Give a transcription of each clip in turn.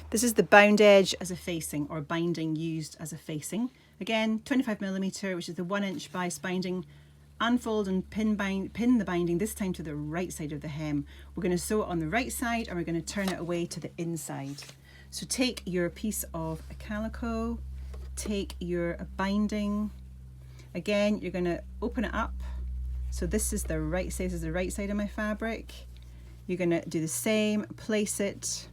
This is the bound edge as a facing, or binding used as a facing. Again, 25mm, which is the 1" bias binding. Unfold and pin the binding, this time to the right side of the hem. We're going to sew it on the right side, and we're going to turn it away to the inside. So take your piece of calico, take your binding. Again, you're going to open it up. So this is the right side, this is the right side of my fabric. You're going to do the same, place it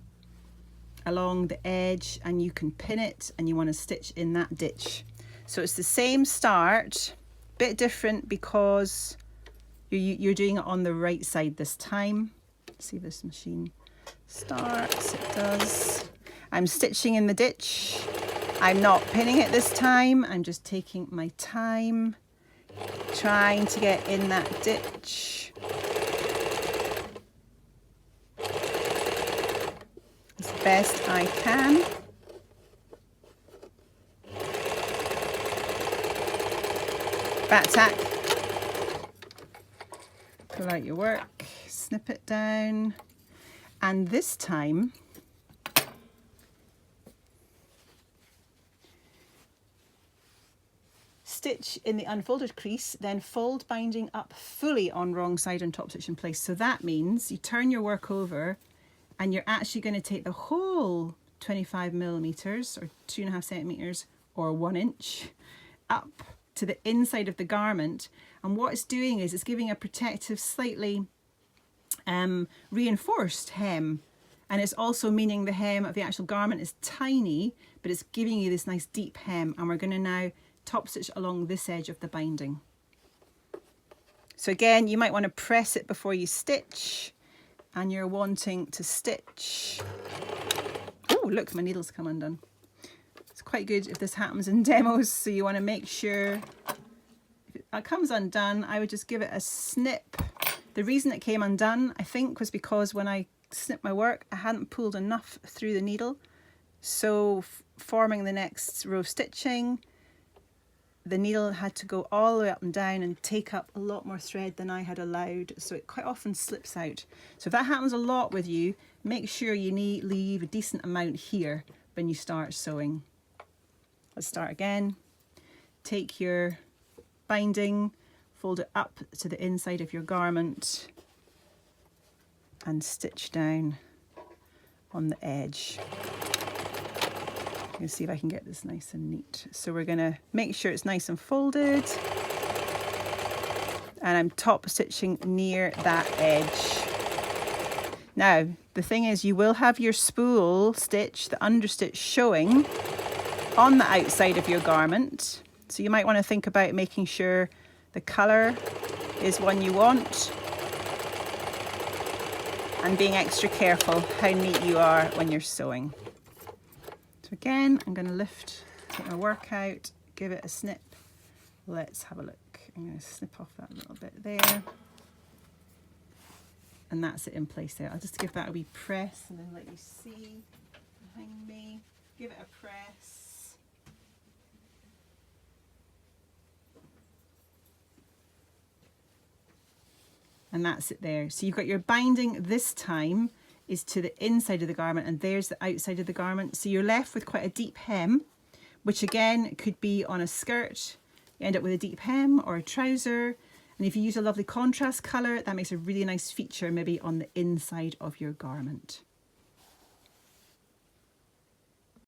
along the edge, and you can pin it, and you want to stitch in that ditch. So it's the same start, bit different because you're doing it on the right side this time. Let's see if this machine starts. It does. I'm stitching in the ditch. I'm not pinning it this time. I'm just taking my time, trying to get in that ditch as best I can. Back tack, pull out your work, snip it down, and this time stitch in the unfolded crease, then fold binding up fully on wrong side and top stitch in place. So that means you turn your work over and you're actually going to take the whole 25mm or 2.5 centimeters or 1" up to the inside of the garment, and what it's doing is it's giving a protective, slightly reinforced hem, and it's also meaning the hem of the actual garment is tiny, but it's giving you this nice deep hem. And we're going to now top stitch along this edge of the binding. So again, you might want to press it before you stitch, and you're wanting to stitch. Oh look, my needle's come undone. It's quite good if this happens in demos, so you want to make sure if it comes undone, I would just give it a snip. The reason it came undone, I think, was because when I snipped my work, I hadn't pulled enough through the needle. So forming the next row of stitching, the needle had to go all the way up and down and take up a lot more thread than I had allowed, so it quite often slips out. So if that happens a lot with you, make sure you leave a decent amount here when you start sewing. Let's start again. Take your binding, fold it up to the inside of your garment, and stitch down on the edge. Let's see if I can get this nice and neat. So we're going to make sure it's nice and folded, and I'm top stitching near that edge. Now the thing is, you will have your spool stitch, the understitch, showing on the outside of your garment, so you might want to think about making sure the colour is one you want, and being extra careful how neat you are when you're sewing. So again, I'm going to take my work out, give it a snip. Let's have a look. I'm going to snip off that little bit there, and that's it in place there. I'll just give that a wee press and then let you see behind me. Give it a press. And that's it there. So you've got your binding this time is to the inside of the garment, and there's the outside of the garment. So you're left with quite a deep hem, which again could be on a skirt. You end up with a deep hem, or a trouser. And if you use a lovely contrast colour, that makes a really nice feature maybe on the inside of your garment.